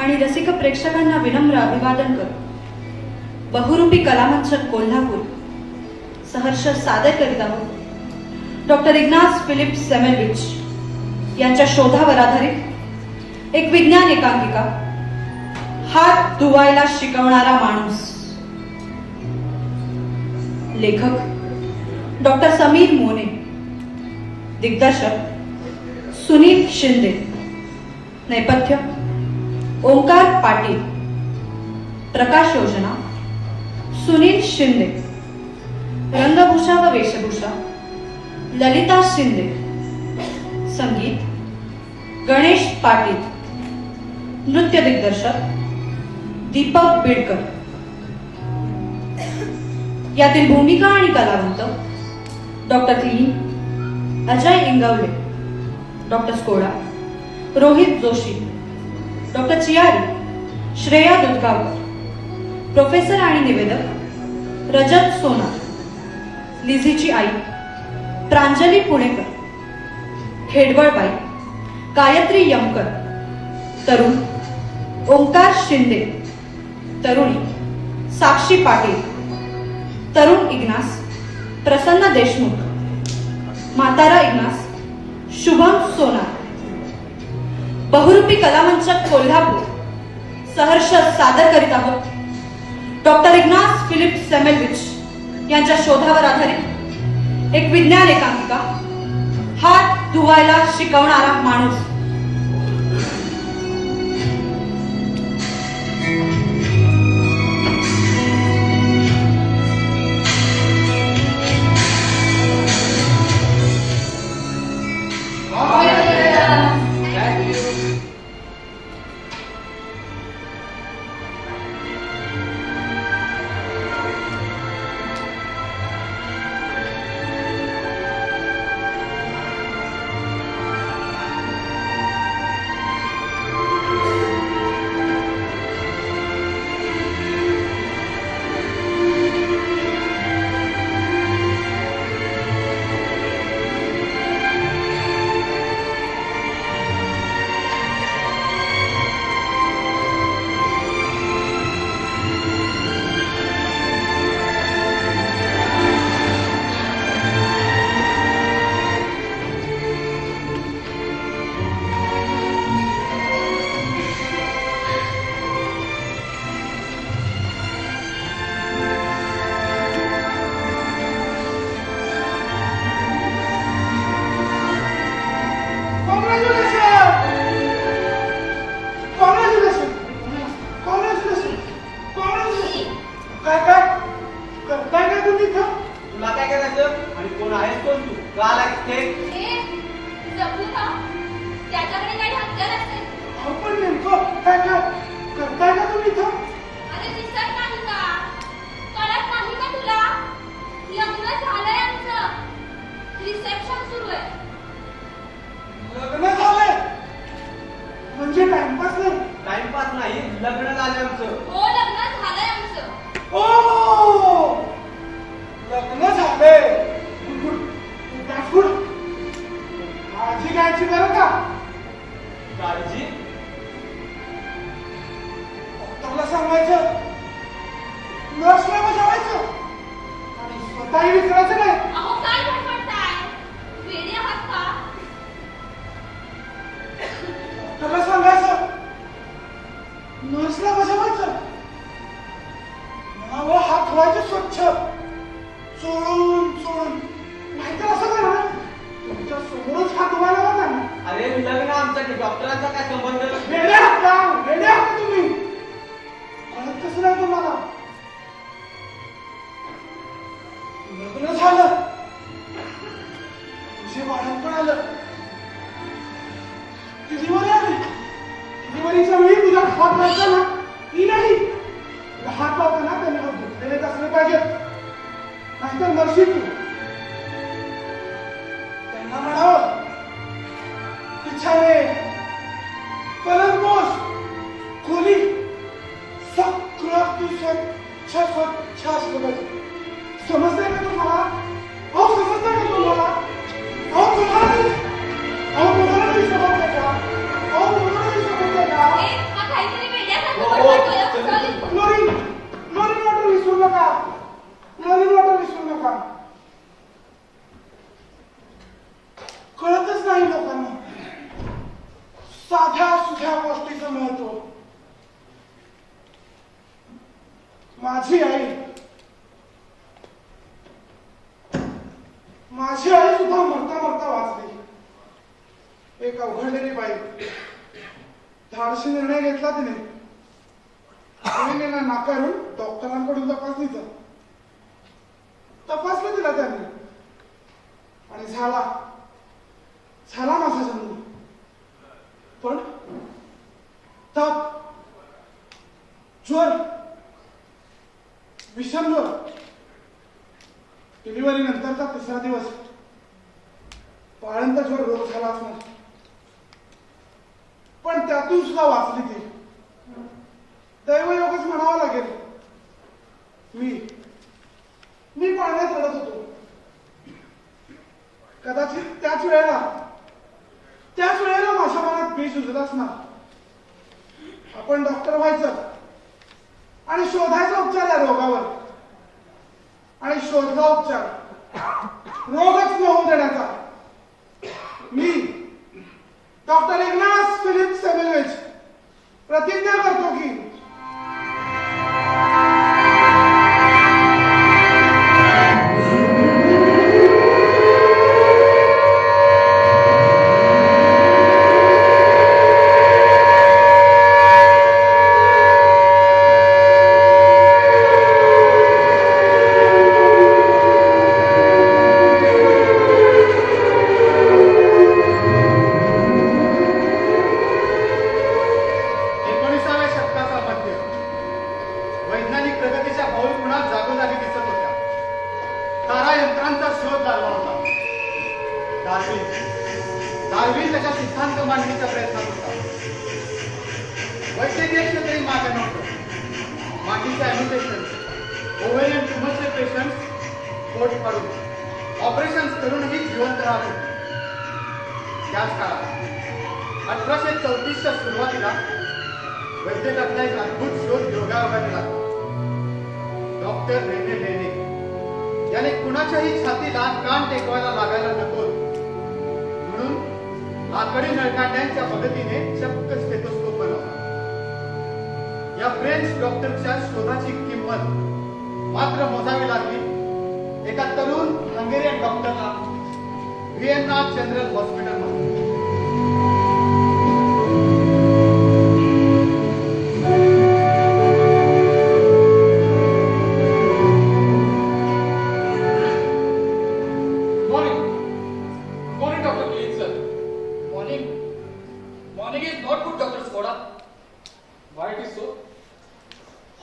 आणि रसिक प्रेक्षकांना विनम्र अभिवादन करतो. बहुरूपी कलामंच कोल्हापूर सहर्ष सादर करीत आहोत डॉक्टर इग्नास फिलिप सेमेल्विच यांच्या शोधावर आधारित एक विज्ञान एकांकिका, हात धुवायला शिकवणारा माणूस. लेखक डॉक्टर समीर मोने, दिग्दर्शक सुनील शिंदे, नेपथ्य ओंकार पाटील, प्रकाश योजना सुनील शिंदे, रंगभूषा व वेशभूषा ललिता शिंदे, संगीत गणेश पाटील, नृत्य दिग्दर्शक दीपक बिडकर. यातील भूमिका आणि कलावंत doctor Klein, Ajay Ingawale, doctor Skoda, Rohit Joshi, doctor Chiari, Shreya Dudhgaonkar, professor आणि निवेदक रजत सोनार, लिझीची आई प्रांजली पुणेकर, खेडवळबाई गायत्री यमकर, तरुण ओंकार शिंदे, तरुणी साक्षी पाटील, तरुण इग्नास प्रसन्न देशमुख, म्हातारा इग्नास शुभम सोनार. बहुरूपी कलामंच कोल्हापूर सहर्ष सादर करीत आहोत डॉक्टर इग्नास फिलिप सेमेल्विच यांच्या शोधावर आधारित एक विज्ञान एकांकिका, हात धुवायला शिकवणारा माणूस. टाइमपास नाही, लग्न झालं आमचं. हो, लग्न झालंय आमचं. ओ, लग्न झालंय. गुड. काळजी घ्यायची बरं का. काळजी डॉक्टरला सांगायचं, नर्सला बजावायचं आणि स्वतःही विसरायचं नाही. अहो, काय बडबडताय? वेडे आहात का? डॉक्टरला सांगायचं, नर्सला बजावायचं, म्हणावं हात धुवायचे स्वच्छ, चोळून. नाहीतर असं करा ना, तुमच्या समोरच हात धुवायला लागा ना. अरे लग्न आमचं, डॉक्टरांचा काय संबंध? वेडे आहात का तुम्ही? कळत कसं नाही तुम्हाला? लग्न झालं, तुझे बाळंतपण आलं, डिलिव्हरी आली. डिलिव्हरीच्या वेळी तुझ्या हात लावताना की नाही, हात लावताना त्यांनी हात धुतलेले असले पाहिजेत, नाहीतर मरशील तू. त्यांना म्हणावं, बिछाने, पलंगपोष, खोली सगळं तू स्वच्छ असलं पाहिजे. समजतंय का तुम्हाला? समजतंय का तुम्हाला? तुम्हाला नाही समजतंय का? तुम्हाला नाही समजतंय का? हा काहीतरी माझी आई सुद्धा मरता मरता वाचली. एक अवघडलेली बाई. धाडशी निर्णय घेतला तिने. तिने नाकारून डॉक्टरांकडून तपासलं तिला त्यांनी आणि झाला माझा जन्म. पण ताप, ज्वर, भीषण ज्वर. डिलिव्हरी नंतरचा 3रा दिवस पाळंत ज्वर रोग झाला असणार. पण त्यातून सुद्धा वाचली ती. दैवयोगच म्हणावा लागेल. मी पाळण्यात रडत होतो. कदाचित त्याच वेळेला माझ्या मनात बीज रुजलं असणार. आपण डॉक्टर व्हायचं आणि शोधायचा उपचार या रोगावर, आणि शोधला उपचार रोगच न होऊ देण्याचा. मी डॉक्टर इग्नास फिलिप सेमेल्विच प्रतिज्ञा करतो की डार्विन त्याच्या सिद्धांत मांडणीच्या प्रयत्नात होता. वैद्यकीय क्षेत्रही मागे नव्हतं. मांडीचे अॅम्युटेशन, ओव्हेरियन ट्युमरचे पेशंट्स पोट काढून ऑपरेशन्स करूनही जिवंत राहत होते. त्याच काळात 1834च्या सुरुवातीला वैद्यकातला एक अद्भुत शोध योगायोगाने लागला. डॉक्टर रेने लेने याने कुणाच्याही छातीला कान टेकवायला लागायला नको म्हणून लाकडी नळकांड्यांच्या मदतीने चक्क स्टेथोस्कोप बनवला. या फ्रेंच डॉक्टरच्या शोधाची किंमत मात्र मोजावी लागली एका तरुण हंगेरियन डॉक्टरला व्हिएन्ना जनरल हॉस्पिटलमध्ये.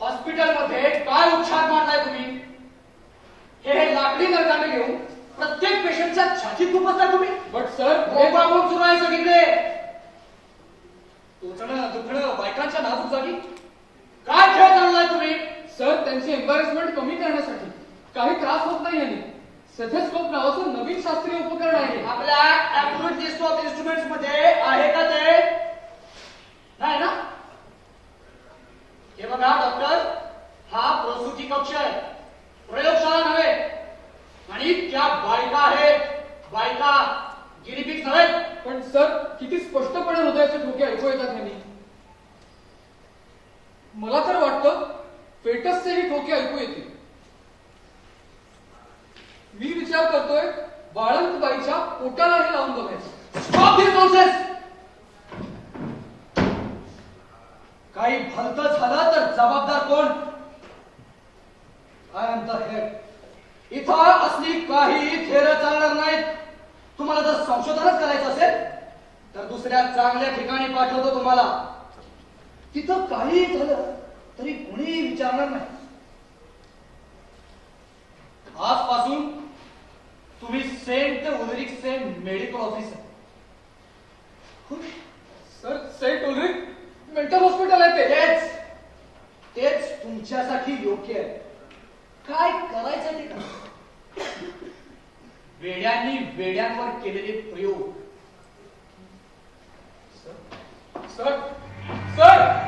हॉस्पिटलमध्ये काय उपचार मांडलाय तुम्ही? हे लाकडी नरकांडे घेऊन प्रत्येक पेशंटच्या छातीत खुपसता तुम्ही. बट सर, कोपावून सुरू आहे सगळीकडे. टोचणं दुखणं बायकांच्या नाजूक जागी. काय खेळ आणलाय तुम्ही? सर, त्यांची एम्बॅरेसमेंट कमी करण्यासाठी काही त्रास होत नाही यांनी स्टेथोस्कोप नावाचं नवीन शास्त्रीय उपकरण आहे. आपल्या ऍक्युरेट लिस्ट ऑफ इन्स्ट्रुमेंट्स मध्ये आहे का ते? नाही ना? हे बघा डॉक्टर, हा प्रसूती कक्ष आहे, प्रयोगशाळा नव्हे. आणि त्या बायका आहेत, बायका गिरीपिक नव्हे. पण सर, किती स्पष्टपणे हृदयाचे ठोके ऐकू येतात यांनी. मला तर वाटतं फेटसचेही ठोके ऐकू येतील. मी विचार करतोय बाळंत बाईच्या पोटालाही लावून बघायचं. स्टॉप दिस नॉनसेन्स. काही भलत झालं तर जबाबदार कोण? I am the head. इथं असली काही थेरं चालणार नाहीत. तुम्हाला जर संशोधनच करायचं असेल तर दुसऱ्या चांगल्या ठिकाणी पाठवतो तुम्हाला. तिथं काही झालं तरी कोणी विचारणार नाही. आजपासून तुम्ही सेंट उलरिकचे medical officer. Sir, saint Ulrich mental hospital आहे ते. तेच तुमच्यासाठी योग्य आहे. काय करायचं ते करा. वेड्यांनी वेड्यांवर केलेले प्रयोग. सर, सर,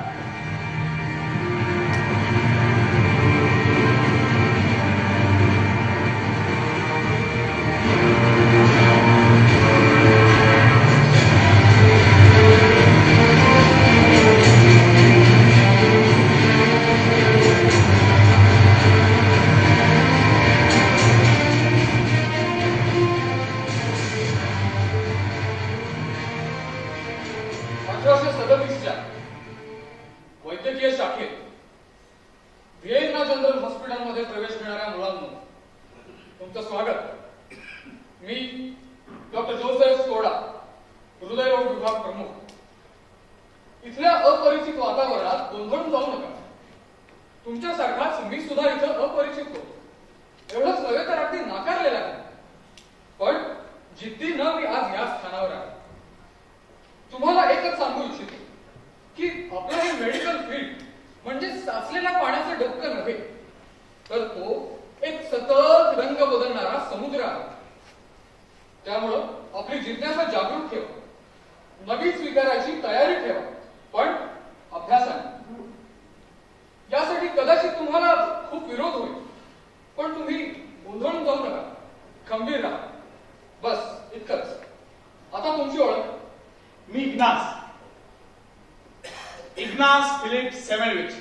अपरिचित वातावरणात गोंधळून जाऊ नका. तुमच्यासारखाच मी सुद्धा इथं अपरिचित होतो. एवढंच नव्हे तर अगदी नाकारलेला आहे. पण जिद्दीनं मी आज या स्थानावर आहे. तुम्हाला एकच सांगू इच्छितो की आपलं हे मेडिकल फील्ड म्हणजे साचलेल्या पाण्याचं डबकं नव्हे, तर तो एक सतत रंग बदलणारा समुद्र आहे. त्यामुळं आपली जिज्ञासा जागृत ठेवा, नवीन स्वीकारायची तयारी ठेवा, पण अभ्यासाने. यासाठी कदाचित तुम्हाला खूप विरोध होईल, पण तुम्ही गोंधळून जाऊ नका, खंबीर राहा. बस इतकंच. आता तुमची ओळख. मी Ignaz Philipp Semmelweis.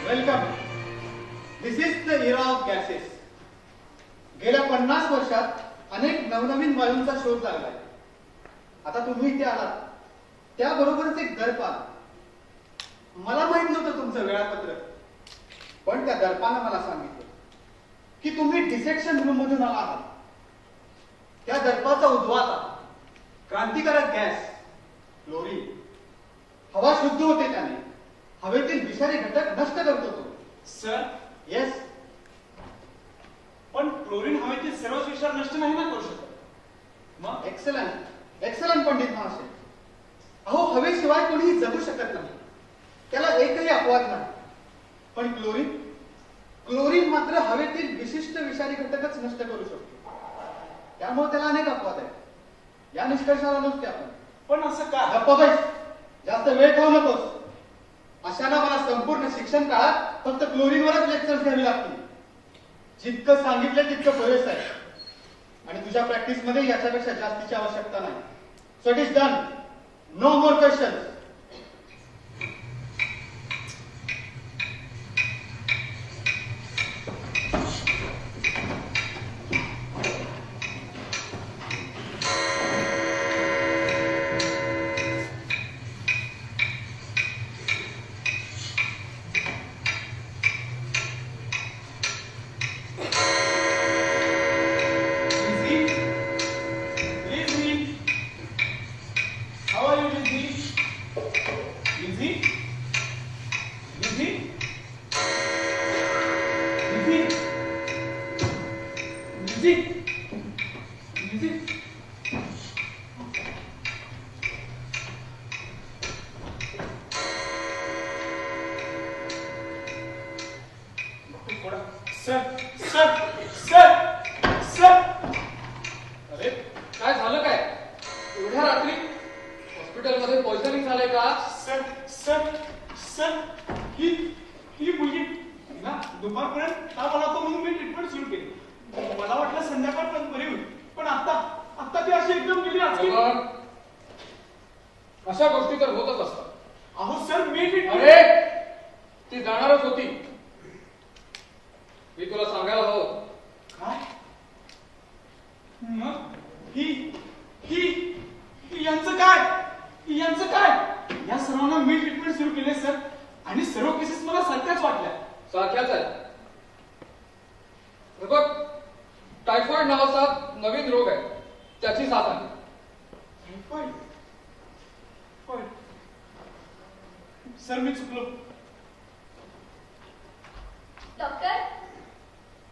Welcome. This is the era of gases. गेल्या 50 वर्षात अनेक नवनवीन वायूंचा शोध लागलाय. आता तुम्ही इथे आलात त्याबरोबरच एक दर्पण. मला माहित नव्हतं तुमचं वेळापत्रक, पण त्या दर्पानं मला सांगितलं की तुम्ही डिसेक्शन रूम मधून आला आहात. त्या दर्पाचा उद्वाता क्रांतिकारक गॅस क्लोरीन. हवा शुद्ध होते त्याने. हवेतील विषारी घटक नष्ट करतो तो. Sir, yes. पण क्लोरीन हवेतील सर्वच विषार नष्ट नाही ना करू शकत. मग एक्सलंट, एक्सलंट पंडित महाशय. अहो, हवेशिवाय कोणीही जगू शकत नाही. त्याला एकही अपवाद नाही. पण क्लोरीन मात्र हवेतील विशिष्ट विषारी घटकच नष्ट करू शकतो. त्यामुळे त्याला अनेक अपवाद आहेत. या निष्कर्षाला आलोच की आपण. पण असं का? गप्पा बैस. जास्त वेळ खाऊ नकोस. अशाला मला संपूर्ण शिक्षण काळात फक्त क्लोरीनवरच लेक्चर्स घ्यावी लागतील. जितकं सांगितलं तितकं पुरेसं आहे. आणि तुझ्या प्रॅक्टिस मध्ये याच्यापेक्षा जास्तीची आवश्यकता नाही. So it is done. No more questions. अरे काय झालं काय? एवढ्या रात्री हॉस्पिटलमध्ये पॉइझनिंग झालंय का? सर, ही मुलगी ना दुपारपर्यंत ताप आला होता म्हणून मी ट्रीटमेंट सुरू केली. मला वाटलं संध्याकाळपर्यंत बरी होईल, पण आता ती अशी एकदम गेली आज की. अशा गोष्टी तर होतच असतात. अहो सर, मी ट्रीटमेंट. अरे ती जाणारच होती. मी तुला सांगायला हवं. काय? मग ही यांचं काय? या सर्वांना मी ट्रीटमेंट सुरू केले सर, आणि सर्व केसेस मला सारख्याच वाटल्या. सारख्याच आहे. हे बघ, टायफॉइड नावाचा नवीन रोग आहे. त्याची साथ आहे. टायफॉइड? सर, मी चुकलो. डॉक्टर.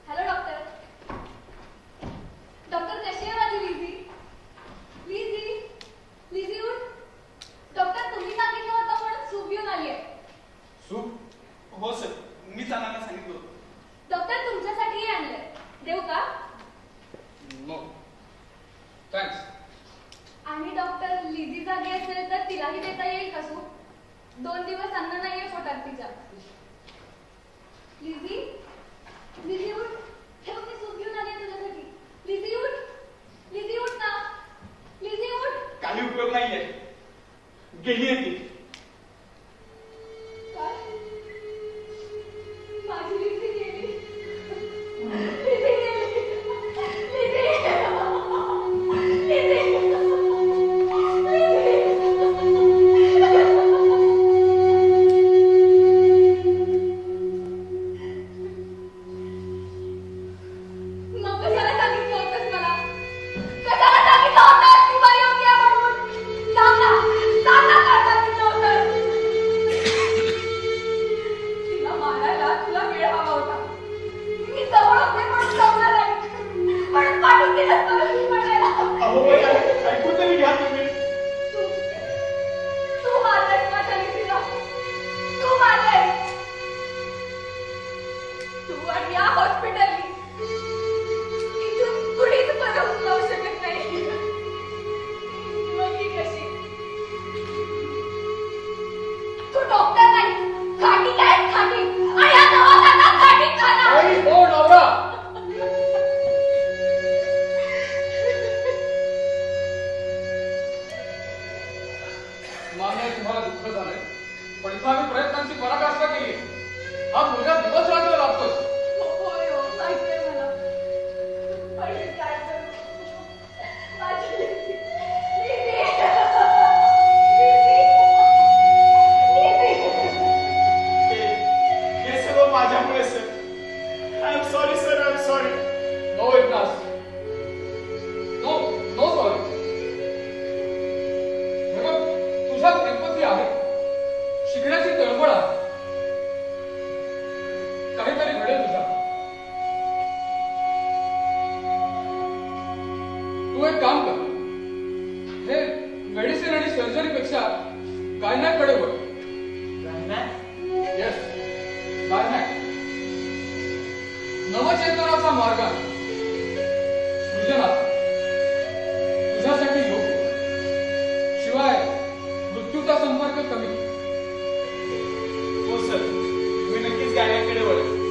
Hello doctor. डॉक्टर कशी आहे माझी लिझी? लिझी उठ. डॉक्टर तुम्ही सांगितलं होतं म्हणून सूप घेऊन आली आहे. सूप? हो सर, मीच आणायला सांगितलं. डॉक्टर तुमच्यासाठी आणलंय. देऊ का? No thanks. आणि डॉक्टर लिझी जागी असेल तर तिलाही देता येईल का सूप? 2 दिवस अन्न नाहीये पोटात. अहो बाई, ऐकून तरी घ्या तुम्ही. तू तू मारलंयस माझ्या लेकीला. तू मारलंयस. तू आणि या हॉस्पिटलनी इथून कुणीच बरं होऊन जाऊ शकत नाही. मग ही कशी? तू डॉक्टर नाही, खाटी काय खाटी. आणि या दवाखान्यात खाटी खाना. आई, ओ नवरा. मान्य आहे, तुम्हाला दुःख झालंय, पण इथं आम्ही प्रयत्नांची पराकाष्ठा केली. हा मुलगा दिवस रात्र लागतोय. होय हो, माहितीये मला. पण मी काय करू? माझी लेकी. हे सगळं माझ्यामुळे sir. I am sorry sir, I am sorry. No Ignaz. No no sorry. हे बघ, तुझ्यात एम्पथी आहे, शिकण्याची तळमळ आहे. काहीतरी घडेल तुझ्या. तू एक काम कर, हे मेडिसिन आणि सर्जरी पेक्षा गायनॅककडे वळ. Yes, gynaec. नवचेतनाचा मार्ग आहे. सृजनाचा, तुझ्यासाठी योग्य. शिवाय मृत्यूचा संपर्क कमी. हो सर, तुम्ही नक्कीच गाण्याकडे वळेल.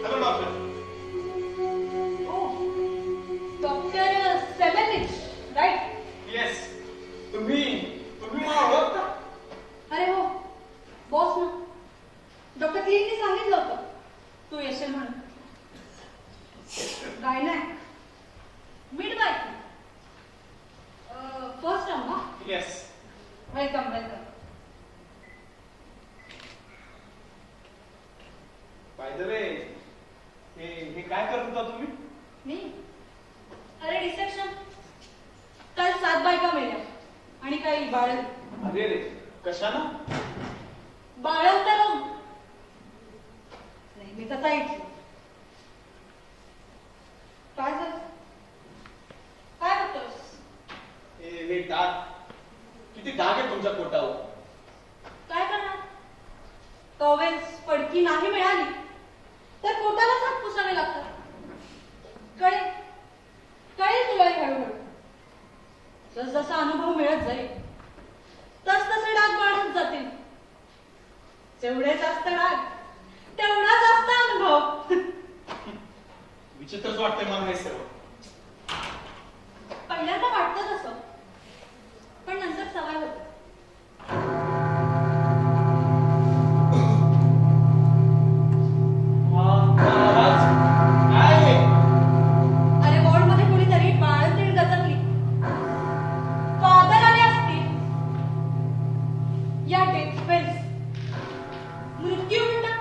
Hello doctor. Doctor Semmelweis, right? Yes. तुम्ही मला ओळखता? अरे हो, बॉस ना. डॉक्टर क्लीननी सांगितलं होतं तू येशील म्हणून. गायनॅक, मिडवाईफ, फर्स्ट टाइम ना. Yes. Welcome welcome. By the way, हे काय करत होता तुम्ही? मी अरे रिसेप्शन. काल 7 बायका मेल्या आणि काही बाळं. अरे रे, कशाला? बाळं तर नेहमी तसा इथलं. काय झालं? काय बघतोस? हे डाग, किती डाग आहे तुमच्या पोटावर. काय करणार? कवेच पडकी नाही मिळाली तर पोटालाच हात पुसावे लागतात. कळेल कळेल तुला हळूहळू. जसजसा अनुभव मिळत जाईल तसतसे डाग वाढत जातील. जेवढे जास्त डाग तेवढा जास्त अनुभव. विचित्रच वाटतंय मला हे सर्व. पहिल्यांदा वाटतं तसं, पण नंतर सवय होते. काय आहे? अरे वॉर्डमध्ये कुणीतरी बाळंतीण गचकली. फादर आले असतील. या डेथ स्पेल्स, मृत्यू मिळतात.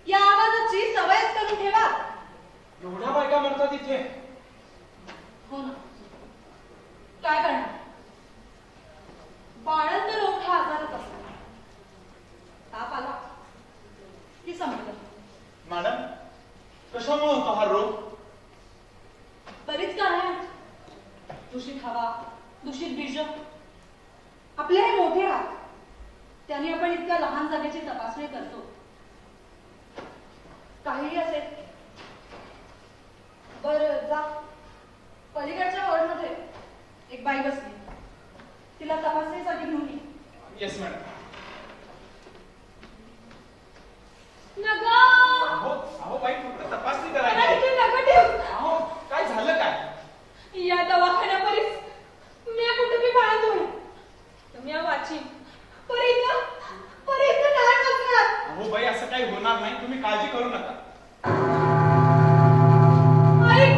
या आवाजाची सवयच करून ठेवा. एवढ्या बायका म्हणतात इथे. हो ना, काय करणार? बाळंत रोग हा आजारच असतो. ताप आला की संपलं. मॅडम, कशामुळे होतो हा रोग? बरीच कारण आहेत. दूषित हवा, दूषित बीज. आपले हे मोठे हात, त्याने आपण इतक्या लहान जागेची तपासणी करतो. काहीही असेल. बरं जा, पलीकडच्या वॉर्डमध्ये एक बाई बसली. तिला तपासणीसाठी घेऊन ये. Yes madam. नगो. अहो बाई, फक्त तपासणी मला करायची. इथे नगो ठेव. अहो, काय झालं काय? या दवाखान्यापरीस मी कुठे मी बाळत होईल. तुम्ही वाची परीत लहान असणार. अहो बाई, असं काही होणार नाही. तुम्ही काळजी करू नका. ऐक.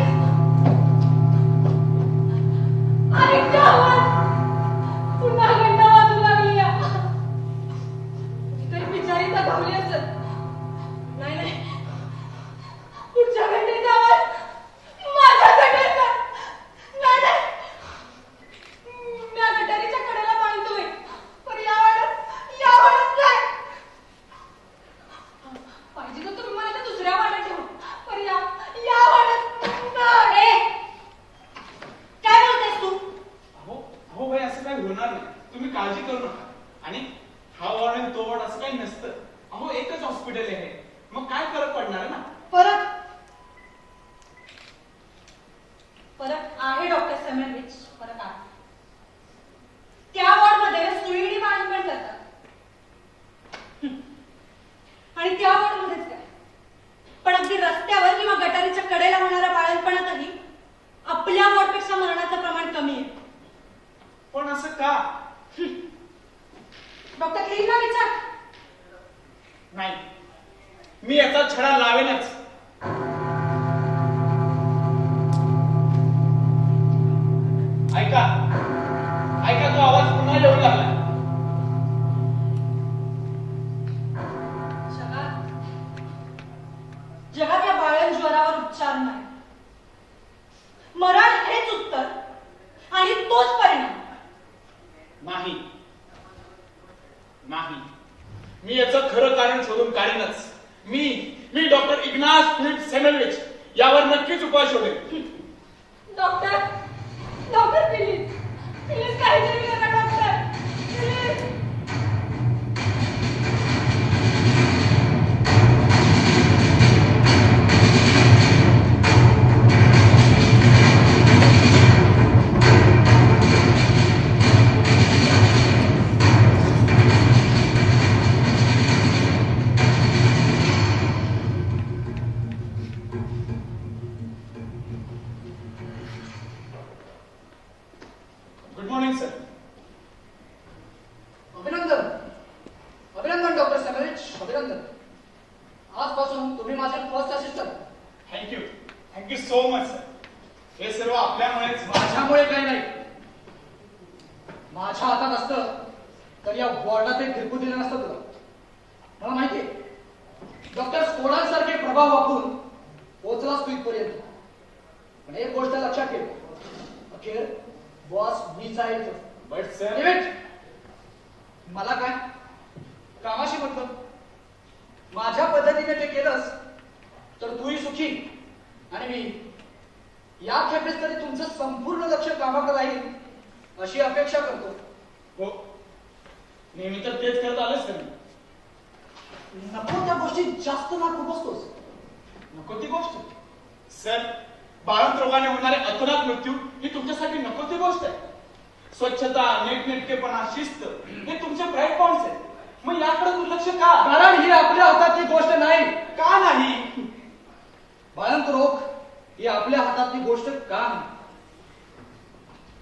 म्हातारीच्या कडेला होणाऱ्या बाळणपणातही आपल्या वॉर्डपेक्षा मरणाचं प्रमाण कमी आहे. पण असं का? डॉक्टर क्लीनला विचार. नाही, मी याचा छडा लावेनच. ऐका ऐका, तो आवाज पुन्हा येऊ लागला. जगात या बाळण ज्वरावर उपचार नाही. मरण हेच उत्तर आणि तोच परिणाम. नाही नाही, मी याचं खरं कारण शोधून काढीनच. मी डॉक्टर इग्नास फिलिप सेमेल्विच यावर नक्कीच उपाय शोधेन. डॉक्टर प्लीज काहीतरी करा doctor, please. Good morning sir. अभिनंदन डॉक्टर सेमेल्विच, अभिनंदन. आजपासून तुम्ही माझे first assistant. Thank you so much sir. हे सर्व आपल्यामुळेच. माझ्यामुळे काही नाही. माझ्या हातात असतं तर या वॉर्डात एक फिरकू दिलं नसतं तुला. मला माहितीये डॉक्टर स्कोडांसारखे प्रभाव वापरून पोहोचलास तू इथपर्यंत. पण एक गोष्ट लक्षात ठेव, अखेर बॉस मीच आहे. बट सर, डेव्हिड, मला काय कामाशी मतलब. माझ्या पद्धतीने ते केलंस तर तूही सुखी आणि मी या खेपेस तरी तुमचं संपूर्ण लक्ष कामाकडे राहील अशी अपेक्षा करतो. हो, नेहमी तर तेच करत आलेच तर. नको त्या गोष्टीत जास्त नाक खुपसतोस. नको ती गोष्ट सर. बाळंत रोगाने होणारे अतोनात मृत्यू ही तुमच्यासाठी नको ती गोष्ट आहे. स्वच्छता, नीटनेटकेपणा, शिस्त हे तुमचे ब्राईट पॉइंट्स आहेत. मग याकडे दुर्लक्ष का? कारण ही आपल्या हातातली गोष्ट नाही. का नाही? बाळंत रोग ही आपल्या हातातली गोष्ट का नाही?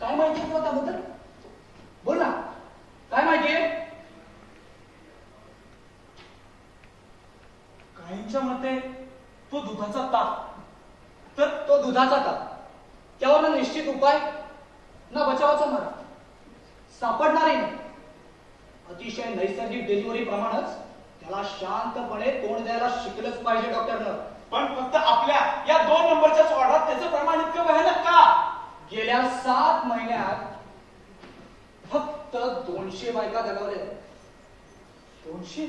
काय माहिती तुला त्याबद्दल? बोल ना, काय माहितीये? काहींच्या मते तो दुधाचा ताप. तर तो दुधाचा ताप, त्यावर ना निश्चित उपाय ना बचावाचा मार्ग सापडणारही नाही. अतिशय नैसर्गिक डिलिव्हरी प्रमाणच त्याला शांतपणे तोंड द्यायला शिकलंच पाहिजे डॉक्टरनं. पण फक्त आपल्या या 2 नंबरच्याच वॉर्डात त्याचं प्रमाण इतकं भयानक का? गेल्या 7 महिन्यात फक्त 200 बायका जगावल्या. 200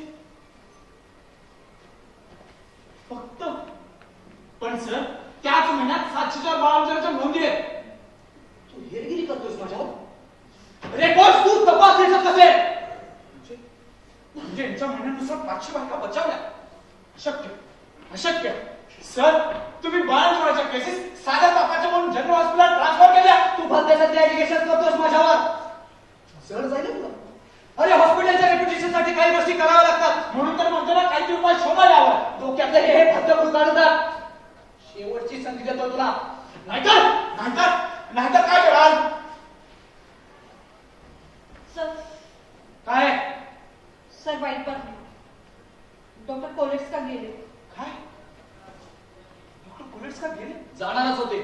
फक्त? पण सर, त्याच महिन्यात 700च्या बाळांच्या नोंदी आहेत. तू हेरगिरी करतोस माझ्यावर. रेकॉर्ड तू तपासण्याचं कसे? म्हणजे यांच्या म्हणण्यानुसार 500 बायका बचावल्या. अशक्य सर. तुम्ही बाळांच्या केसेस साध्या तापाच्या म्हणून जनरल हॉस्पिटल ट्रान्सफर केल्या. तू भलत्याचं ऍलिगेशन करतोस माझ्यावर. जड जाईल ना तुला. अरे हॉस्पिटलच्या रेप्युटेशन साठी काही गोष्टी कराव्या लागतात. म्हणून तर म्हणतो ना, काहीतरी उपाय शोधायला हवा. डोक्यातलं हे फक्त काढतात. शेवटची संधी देतो तुला. नाहीतर काय कराल? काय? सर वाईट बातमी. डॉक्टर कोलेट्स का गेले. काय? डॉक्टर कोलेट्स का गेले? जाणारच होते.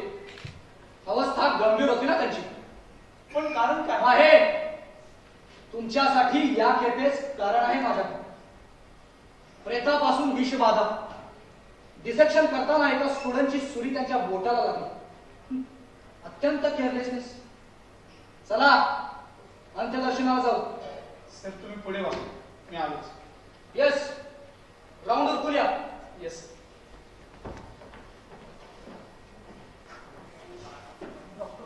अवस्था गंभीर होती ना त्यांची. पण कारण काय आहे? तुमच्यासाठी या खेपेस कारण आहे माझ्याकडे. प्रेतापासून विषबाधा. डिसेक्शन करताना एका स्टुडंटची सुरी त्यांच्या बोटाला लागली. अत्यंत केअरलेसनेस. चला अंत्यदर्शनाला जाऊ. सर, तुम्ही पुढे वा, मी आलोच. येस, राऊंड उरकूया. येस. डॉक्टर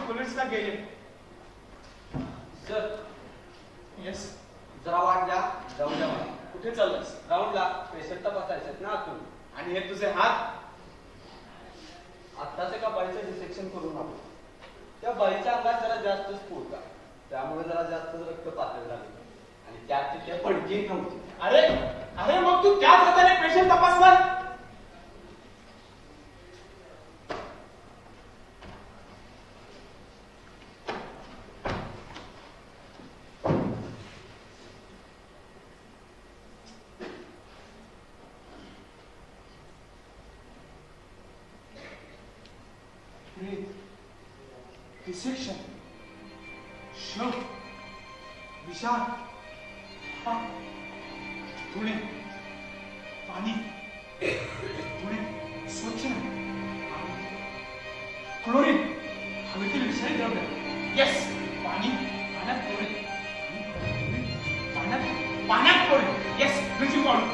कोलेट्स का गेले? Sir, yes. जरा वाट द्या, जाऊ द्या मला. कुठे चाललास? राऊंडला पेशंट तपासायचे ना आतून. आणि हे तुझे हात? आत्ताच एका बाईचं डिसेक्शन करून आलो. त्या बाईच्या अंगात जरा जास्तच पोट आहे. त्यामुळे जरा जास्तच रक्त पातळ झाले आणि त्यात तिथे पडकी नव्हती. अरे मग तू त्याच हाताने पेशंट तपास डिसेक्शन, शव, विषाण, हा, धुणे, पाणी, धुणे, स्वच्छ नाही, क्लोरीन, हवेतील विषारी द्रव्य. येस, पाणी, पाण्यात क्लोरीन, पाण्यात क्लोरीन. Yes, bleaching powder.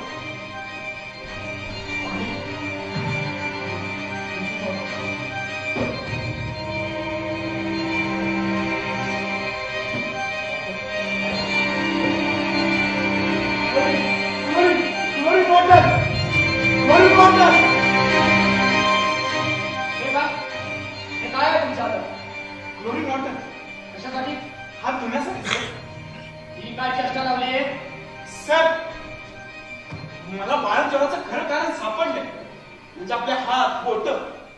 हे का? हे काय आहे तुमच्या हातात? क्लोरीन वॉटर कशासाठी? हात धुण्यासाठी सर. ही काय चेष्टा लावली आहे? सर, मला बाळंतजळाचं खरं कारण सापडले. म्हणजे आपले हात, बोट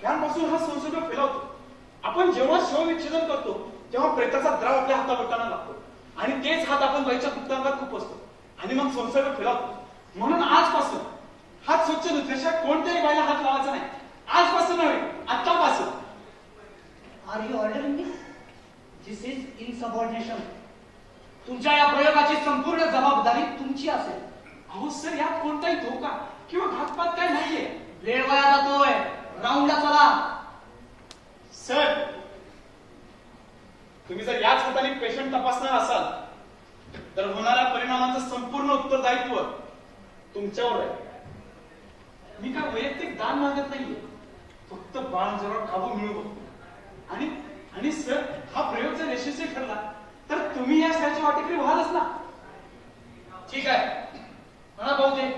यांपासून हा संसर्ग फैलावतो. आपण जेव्हा शवविच्छेदन करतो तेव्हा प्रेताचा द्राव आपल्या हाताबोटांना लागतो आणि तेच हात आपण बाईच्या गुप्तांगात खूप असतो आणि मग संसर्ग फैलावतो. म्हणून आजपासून हात स्वच्छ धुतल्याशिवाय कोणत्याही बाईला हात लावायचा नाही. आजपासून नव्हे, आतापासून. Are you ordering me? This is insubordination. तुमच्या या प्रयोगाची संपूर्ण जबाबदारी तुमची असेल. अहो सर, यात कोणताही धोका किंवा घातपात काय नाहीये. वेळ वाया जातोय. राऊंडला चला. सर, तुम्ही जर याच हाताने पेशंट तपासणार असाल तर होणाऱ्या परिणामांचं संपूर्ण उत्तरदायित्व तुमच्यावर आहे. मी काय वैयक्तिक दान मागत नाहीये, फक्त बाळंजवळ काबू मिळू बघतो. आणि सर, हा प्रयोग जर यशस्वी ठरला तर तुम्ही या सह्याची वाटेकरी व्हालच ना. ठीक आहे, म्हणा भाऊ ते.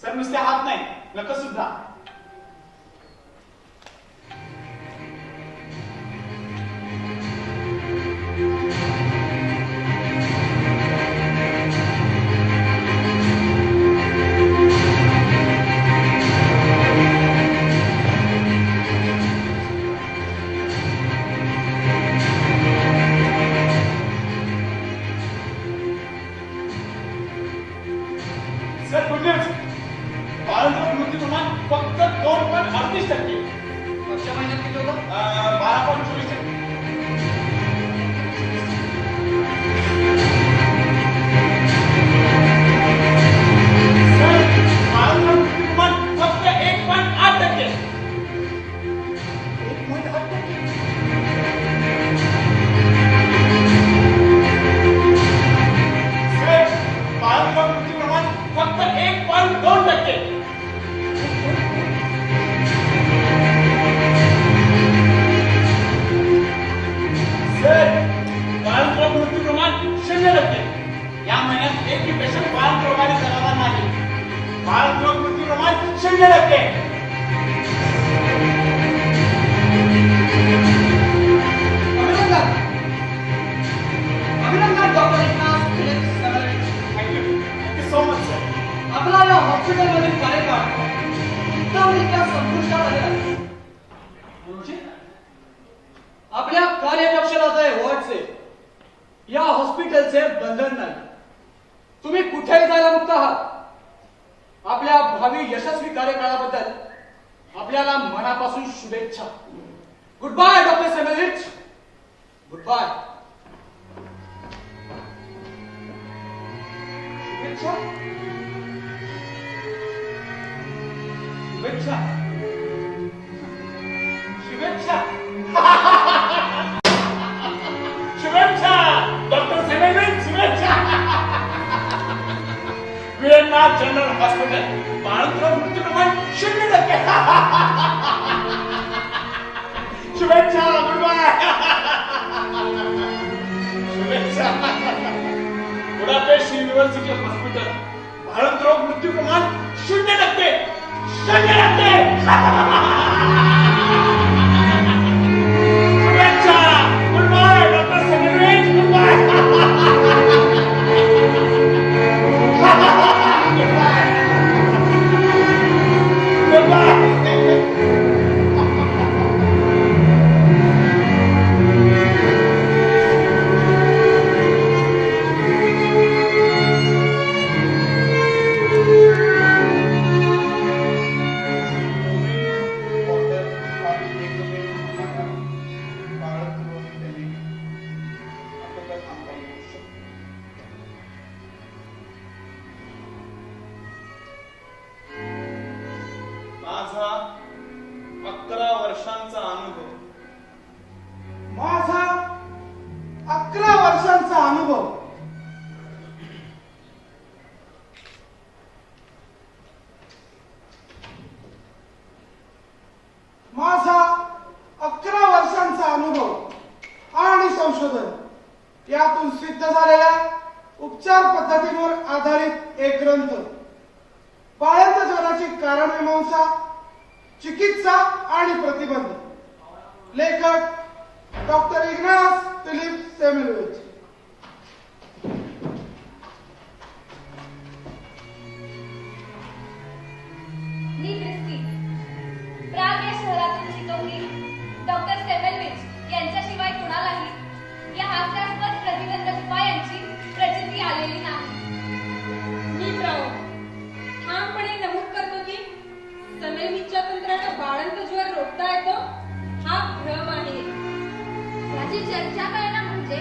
सर, नुसते हात नाही, नख सुद्धा. Sir, good news. बाळंतपण मृत्यू प्रमाण फक्त 2.38%. मागच्या महिन्यात किती होतं? 12.24%. सर, बाळंतपण मृत्यू प्रमाण फक्त 1.8%. 1.8%? सर, बाळंतपण मृत्यू प्रमाण फक्त 1.2%. सर, बाळंतपण मृत्यू प्रमाण 0%. या महिन्यात एकही पेशंट बाळंतरोगाने जगला नाही. बाळंतरोग मृत्यू प्रमाण 0%. अभिनंदन. अभिनंदन doctor Ignaz Philipps Semmelweis. Thank you so much sir. आपला या हॉस्पिटलमधील कार्यकाळ उत्तमरित्या संपुष्टात आलेला आहे. म्हणजे आपल्या कार्यकक्षेला वॉर्डचे या हॉस्पिटलचे बंधन नाही. तुम्ही कुठेही जायला मुक्त आहात. आपल्या भावी यशस्वी कार्यकाळाबद्दल आपल्याला मनापासून शुभेच्छा. Goodbye doctor Semmelweis. Goodbye. शुभेच्छा. शुभेच्छा. शुभेच्छा. शुभेच्छा डॉक्टर सेमेल्विच. शुभेच्छा. विएन्ना जनरल हॉस्पिटल बाळंतरोग मृत्यू प्रमाण 0%. शुभेच्छा. Goodbye. शुभेच्छा. बुडापेस्ट युनिव्हर्सिटी हॉस्पिटल बाळंतरोग मृत्यू प्रमाण 0%. 0%. शुभेच्छा. Goodbye doctor Semmelweis. Goodbye. Goodbye. 11 वर्षांचा अनुभव. माझा 11 वर्षांचा अनुभव आणि संशोधन यातून सिद्ध झालेल्या उपचार पद्धतींवर आधारित एक ग्रंथ. बाळंत ज्वराची कारणमीमांसा, चिकित्सा आणि प्रतिबंध. लेखक डॉक्टर इग्नास फिलिप सेमेल्विच. मी क्रिस्टी प्राग या शहरातून शिकवली. डॉक्टर सेमेल्विच यांच्याशिवाय कुणालाही या हास्यास्पद प्रतिबंधक उपायांची प्रचिती आलेली नाही. मी ठामपणे नमूद करतो की सेमेल्विचच्या तंत्रानं बाळंत ज्वर रोखता येतो हा भ्रम आहे. याची चर्चा करणं म्हणजे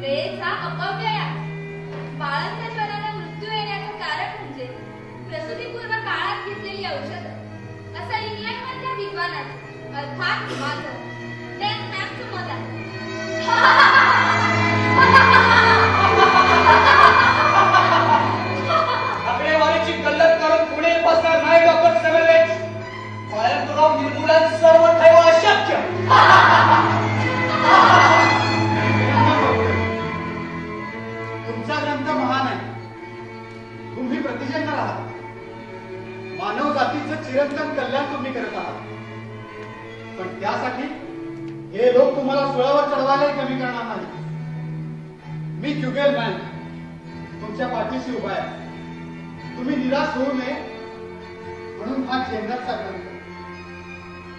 वेळेचा अपव्यय आहे. बाळंत ज्वराला मृत्यू येण्याचं कारण म्हणजे प्रसूतीपूर्व काळात घेतलेली औषधं, असं इंग्लंडमधल्या विद्वानाचं अर्थात माझं त्यांचं मत आहे. आकडेवारीची गल्लत करून पुढे बसणार नाही डॉक्टर सेमेल्विच. बाळंतराव निर्मूलन सर्वथैव अशक्य. तुमचा ग्रंथ महान आहे. तुम्ही प्रतिजन्य आहात. मानव जातीचं चिरंतन कल्याण तुम्ही करत आहात. पण त्यासाठी हे लोक तुम्हाला सुळावर चढवायला कमी करणार नाही. मी क्युगेल मॅन तुमच्या पाठीशी उभा आहे. तुम्ही निराश होऊ नये म्हणून हा चेंबरचा ग्रंथ.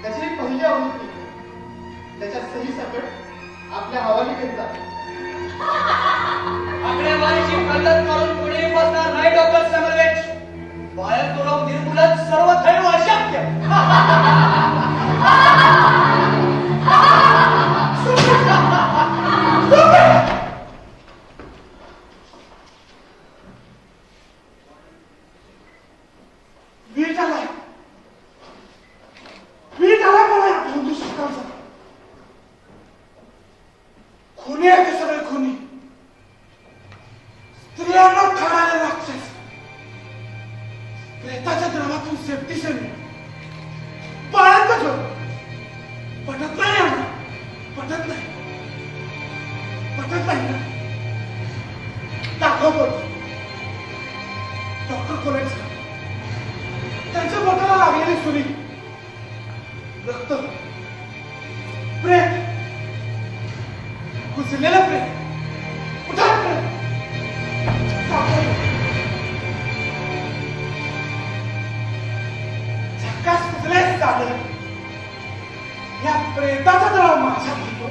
त्याची पहिली आवृत्ती त्याच्या सही सकट आपल्या हवाली करीत जाते. आकडेवारीची गल्लत करून पुढे बसणार नाही डॉक्टर सेमेल्विच. बाळंतराव निर्मूलन सर्वथैव अशक्य. वीट आला मला या हिंदू शिखांचा. खुनी आहे ते सगळे खुनी. स्त्रियांना खाणारे राक्षस. प्रेताच्या द्रवातून सेफ्टी सेमी. बाळंत ज्वर. पटत नाही यांना. पटत नाही. पटत नाही ना. दाखव डॉक्टर कोलेट्स. त्यांच्या बोटाला लागलेली सुरी. रक्त. प्रेत. कुजलेलं प्रेत. उठा प्रेत. झक्कास कुजलेच झालं. या प्रेताचा द्रव माझ्यात घेतो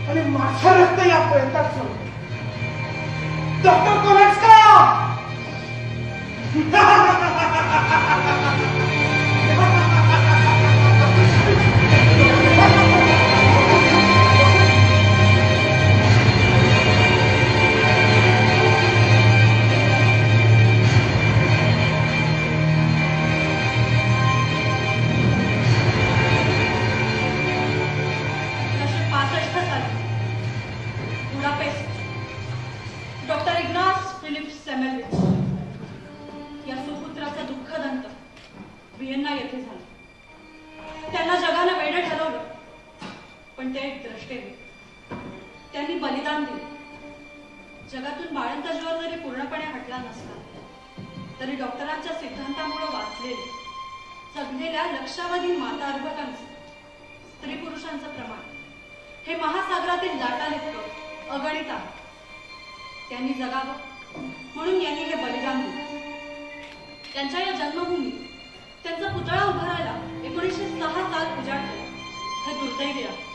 आणि माझं रक्त या प्रेतात सोडतो. डॉक्टर कोलेट्स का डॉक्टर इग्नास फिलिप सेमेल्विच या सुपुत्राचा दुःखद अंत व्हिएन्ना येथे झाला. त्यांना जगानं वेडं ठरवलं, पण ते एक द्रष्टेवी. त्यांनी बलिदान दिले. जगातून बाळंत ज्वर जरी पूर्णपणे हटला नसला तरी डॉक्टरांच्या सिद्धांतामुळे वाचलेले जगलेल्या लक्षावधी माता अर्भकांचं, स्त्री पुरुषांचं प्रमाण हे महासागरातील लाटालितकं अगणित आहे. त्यांनी जगावं म्हणून यांनी हे बलिदान दिले. त्यांच्या या जन्मभूमीत त्यांचा पुतळा उभारायला 1906 साल उजाड केला. हे दुर्दैवी आहे.